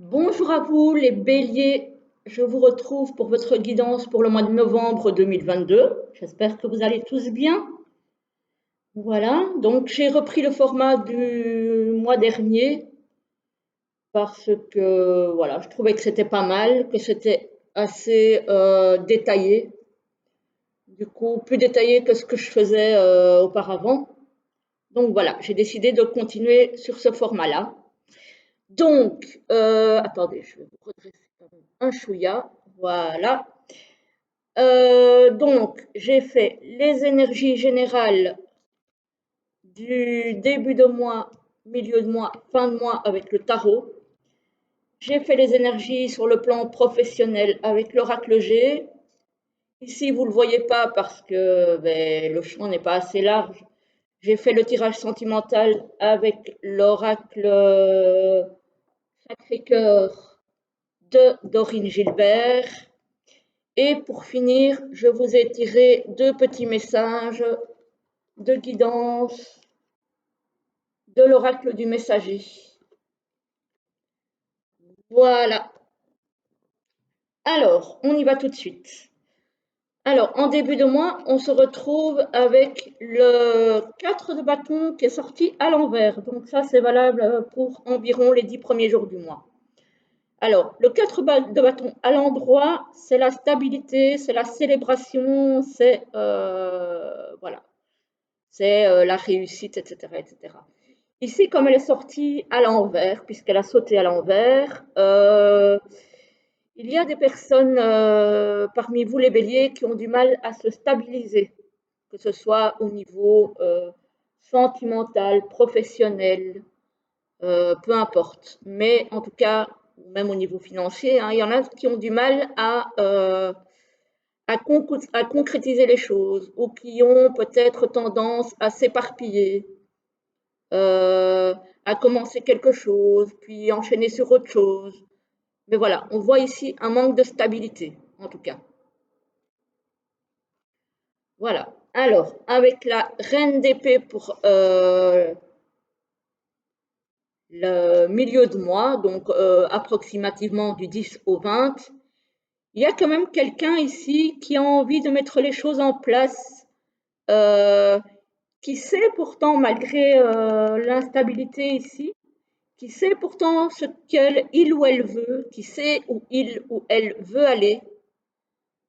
Bonjour à vous les béliers, je vous retrouve pour votre guidance pour le mois de novembre 2022. J'espère que vous allez tous bien. Voilà, donc j'ai repris le format du mois dernier parce que voilà, je trouvais que c'était pas mal, que c'était assez détaillé, du coup plus détaillé que ce que je faisais auparavant. Donc voilà, j'ai décidé de continuer sur ce format-là. Donc, attendez, je vais vous redresser un chouïa. Voilà. Donc, j'ai fait les énergies générales du début de mois, milieu de mois, fin de mois avec le tarot. J'ai fait les énergies sur le plan professionnel avec l'oracle G. Ici, vous ne le voyez pas parce que le champ n'est pas assez large. J'ai fait le tirage sentimental avec l'oracle Sacré-Cœur de Dorine Gilbert. Et pour finir, je vous ai tiré deux petits messages de guidance de l'oracle du messager. Voilà. Alors, on y va tout de suite. Alors, en début de mois, on se retrouve avec le 4 de bâton qui est sorti à l'envers. Donc ça, c'est valable pour environ les 10 premiers jours du mois. Alors, le 4 de bâton à l'endroit, c'est la stabilité, c'est la célébration, c'est voilà, c'est la réussite, etc., etc. Ici, comme elle est sortie à l'envers, puisqu'elle a sauté à l'envers, il y a des personnes parmi vous, les béliers, qui ont du mal à se stabiliser, que ce soit au niveau sentimental, professionnel, peu importe. Mais en tout cas, même au niveau financier, hein, il y en a qui ont du mal à concrétiser les choses ou qui ont peut-être tendance à s'éparpiller, euh, à commencer quelque chose, puis enchaîner sur autre chose. Mais voilà, on voit ici un manque de stabilité, en tout cas. Voilà. Alors, avec la reine d'épée pour le milieu de mois, donc approximativement du 10 au 20, il y a quand même quelqu'un ici qui a envie de mettre les choses en place, euh, qui sait pourtant, malgré l'instabilité ici, qui sait pourtant ce qu'il ou elle veut, qui sait où il ou elle veut aller.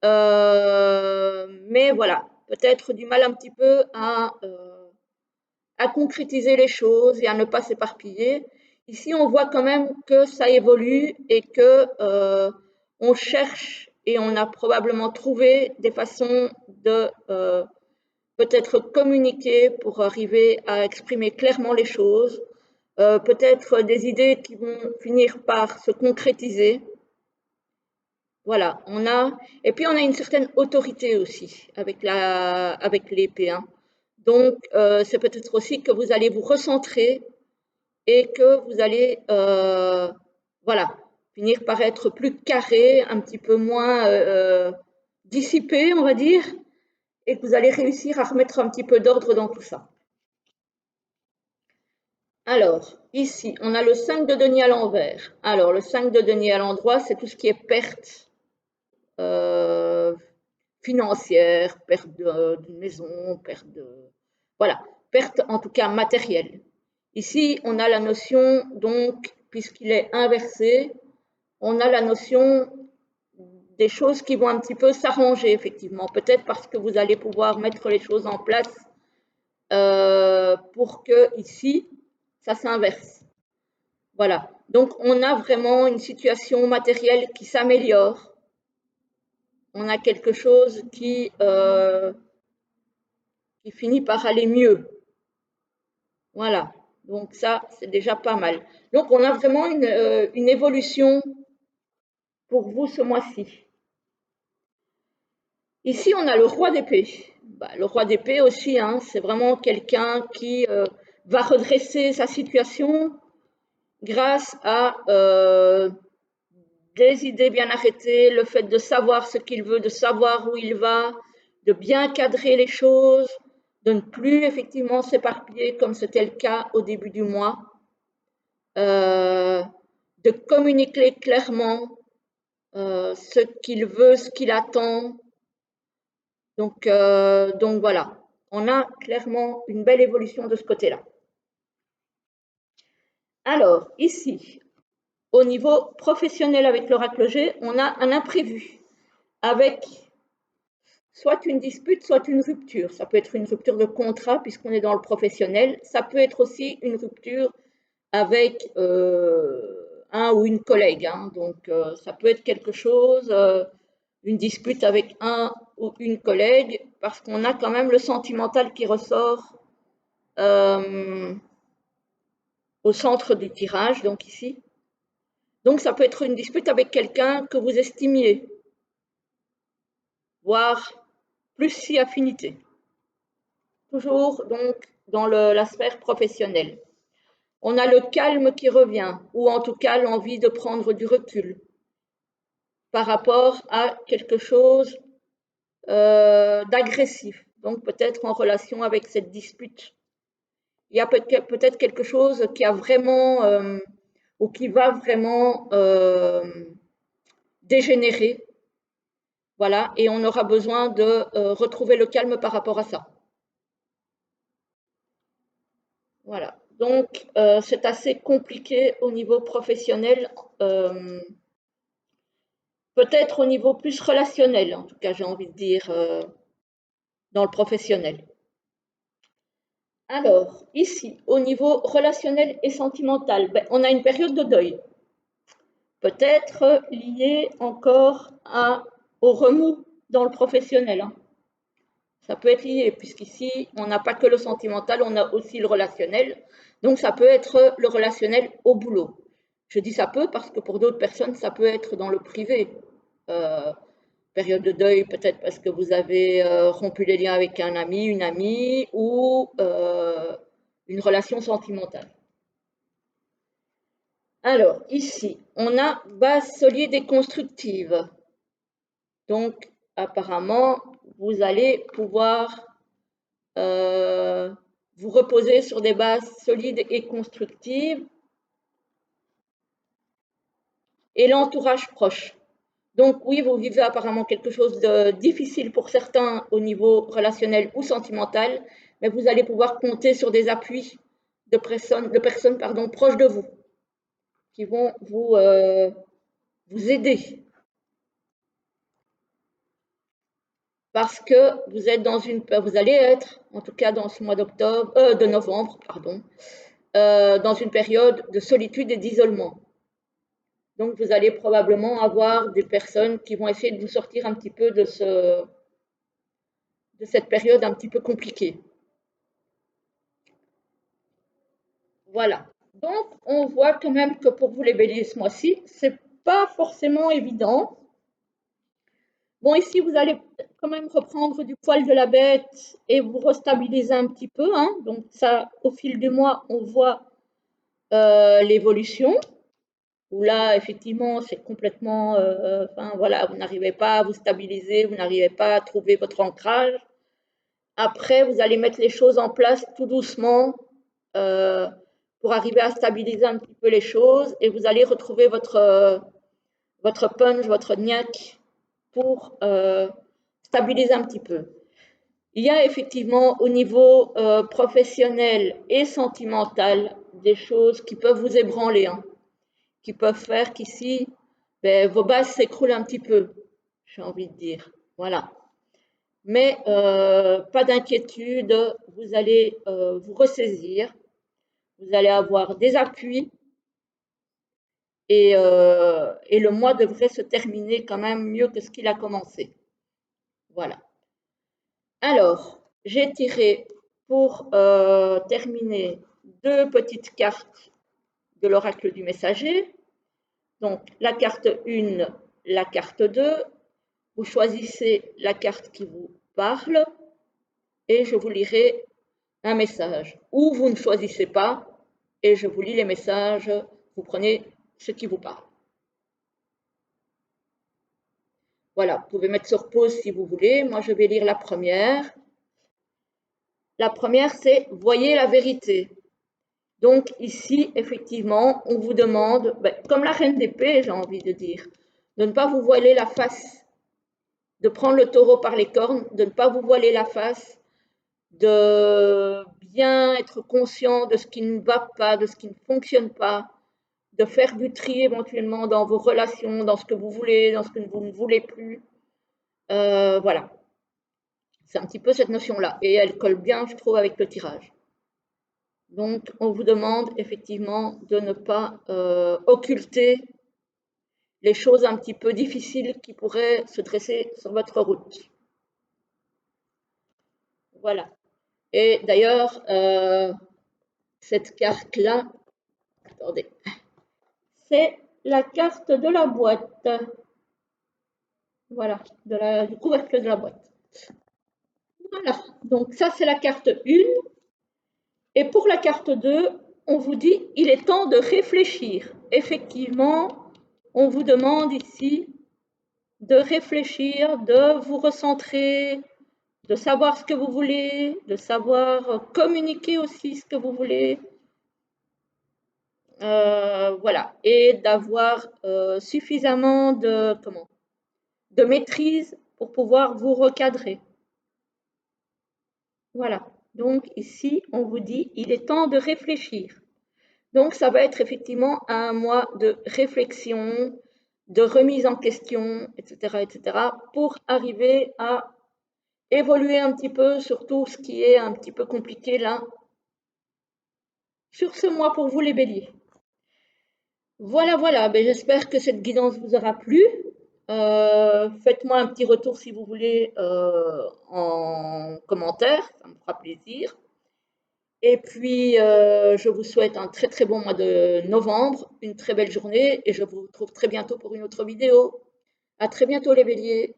Mais voilà, peut-être du mal un petit peu à concrétiser les choses et à ne pas s'éparpiller. Ici, on voit quand même que ça évolue et que on cherche et on a probablement trouvé des façons de peut-être communiquer pour arriver à exprimer clairement les choses, peut-être des idées qui vont finir par se concrétiser. Voilà, on a et puis on a une certaine autorité aussi avec l'épée, hein. Donc c'est peut-être aussi que vous allez vous recentrer et que vous allez voilà, finir par être plus carré, un petit peu moins dissipé, on va dire, et que vous allez réussir à remettre un petit peu d'ordre dans tout ça. Alors, ici, on a le 5 de denier à l'envers. Alors, le 5 de denier à l'endroit, c'est tout ce qui est perte euh, financière, perte d'une maison, perte de... Voilà, perte en tout cas matérielle. Ici, on a la notion, donc, puisqu'il est inversé, on a la notion des choses qui vont un petit peu s'arranger, effectivement. Peut-être parce que vous allez pouvoir mettre les choses en place pour que ici, ça s'inverse. Voilà. Donc, on a vraiment une situation matérielle qui s'améliore. On a quelque chose qui finit par aller mieux. Voilà. Donc, ça, c'est déjà pas mal. Donc, on a vraiment une évolution pour vous ce mois-ci. Ici, on a le roi d'épée. Le roi d'épée aussi, hein, c'est vraiment quelqu'un qui va redresser sa situation grâce à des idées bien arrêtées, le fait de savoir ce qu'il veut, de savoir où il va, de bien cadrer les choses, de ne plus effectivement s'éparpiller comme c'était le cas au début du mois, euh, de communiquer clairement ce qu'il veut, ce qu'il attend. Donc voilà, on a clairement une belle évolution de ce côté-là. Alors, ici, au niveau professionnel avec l'oracle G, on a un imprévu avec soit une dispute, soit une rupture. Ça peut être une rupture de contrat puisqu'on est dans le professionnel. Ça peut être aussi une rupture avec un ou une collègue. Hein. Donc, ça peut être quelque chose, une dispute avec un ou une collègue, parce qu'on a quand même le sentimental qui ressort au centre du tirage, donc ici. Donc, ça peut être une dispute avec quelqu'un que vous estimiez, voire plus si affinité. Toujours donc dans la sphère professionnelle. On a le calme qui revient, ou en tout cas l'envie de prendre du recul par rapport à quelque chose d'agressif, donc peut-être en relation avec cette dispute. Il y a peut-être quelque chose qui a vraiment ou qui va vraiment dégénérer, voilà, et on aura besoin de retrouver le calme par rapport à ça. Voilà, donc c'est assez compliqué au niveau professionnel, peut-être au niveau plus relationnel, en tout cas j'ai envie de dire, dans le professionnel. Alors, ici, au niveau relationnel et sentimental, ben, on a une période de deuil, peut-être liée encore au remous dans le professionnel. Hein. Ça peut être lié, puisqu'ici, on n'a pas que le sentimental, on a aussi le relationnel. Donc, ça peut être le relationnel au boulot. Je dis ça peut parce que pour d'autres personnes, ça peut être dans le privé. Période de deuil, peut-être parce que vous avez rompu les liens avec un ami, une amie ou une relation sentimentale. Alors, ici, on a base solide et constructive. Donc, apparemment, vous allez pouvoir vous reposer sur des bases solides et constructives. Et l'entourage proche. Donc oui, vous vivez apparemment quelque chose de difficile pour certains au niveau relationnel ou sentimental, mais vous allez pouvoir compter sur des appuis de personnes proches de vous qui vont vous aider. Parce que vous allez être, en tout cas dans ce mois de novembre, dans une période de solitude et d'isolement. Donc, vous allez probablement avoir des personnes qui vont essayer de vous sortir un petit peu de cette période un petit peu compliquée. Voilà. Donc, on voit quand même que pour vous les béliers ce mois-ci, c'est pas forcément évident. Bon, ici, vous allez quand même reprendre du poil de la bête et vous restabiliser un petit peu. Hein. Donc, ça, au fil du mois, on voit l'évolution. Où là, effectivement, c'est complètement, voilà, vous n'arrivez pas à vous stabiliser, vous n'arrivez pas à trouver votre ancrage. Après, vous allez mettre les choses en place tout doucement pour arriver à stabiliser un petit peu les choses et vous allez retrouver votre punch, votre niaque pour stabiliser un petit peu. Il y a effectivement au niveau professionnel et sentimental des choses qui peuvent vous ébranler, hein, qui peuvent faire qu'ici, ben, vos bases s'écroulent un petit peu, j'ai envie de dire. Voilà. Mais pas d'inquiétude, vous allez vous ressaisir, vous allez avoir des appuis et le mois devrait se terminer quand même mieux que ce qu'il a commencé. Voilà. Alors, j'ai tiré pour terminer 2 petites cartes de l'oracle du messager. Donc, la carte 1, la carte 2. Vous choisissez la carte qui vous parle et je vous lirai un message. Ou vous ne choisissez pas et je vous lis les messages, vous prenez ce qui vous parle. Voilà, vous pouvez mettre sur pause si vous voulez. Moi, je vais lire la première. La première, c'est « Voyez la vérité ». Donc ici, effectivement, on vous demande, comme la reine d'épée, j'ai envie de dire, de ne pas vous voiler la face, de prendre le taureau par les cornes, de ne pas vous voiler la face, de bien être conscient de ce qui ne va pas, de ce qui ne fonctionne pas, de faire du tri éventuellement dans vos relations, dans ce que vous voulez, dans ce que vous ne voulez plus. Voilà, c'est un petit peu cette notion-là. Et elle colle bien, je trouve, avec le tirage. Donc, on vous demande effectivement de ne pas occulter les choses un petit peu difficiles qui pourraient se dresser sur votre route. Voilà. Et d'ailleurs, cette carte-là, attendez, c'est la carte de la boîte. Voilà, du couvercle de la boîte. Voilà, donc ça c'est la carte 1. Et pour la carte 2, on vous dit, il est temps de réfléchir. Effectivement, on vous demande ici de réfléchir, de vous recentrer, de savoir ce que vous voulez, de savoir communiquer aussi ce que vous voulez. Voilà, et d'avoir suffisamment de maîtrise pour pouvoir vous recadrer. Voilà, donc ici, on vous dit, il est temps de réfléchir. Donc, ça va être effectivement un mois de réflexion, de remise en question, etc., pour arriver à évoluer un petit peu sur tout ce qui est un petit peu compliqué là, sur ce mois pour vous les béliers. Voilà, voilà, ben, j'espère que cette guidance vous aura plu. Faites-moi un petit retour si vous voulez en commentaire, ça me fera plaisir. Et puis, je vous souhaite un très très bon mois de novembre, une très belle journée et je vous retrouve très bientôt pour une autre vidéo. À très bientôt les béliers.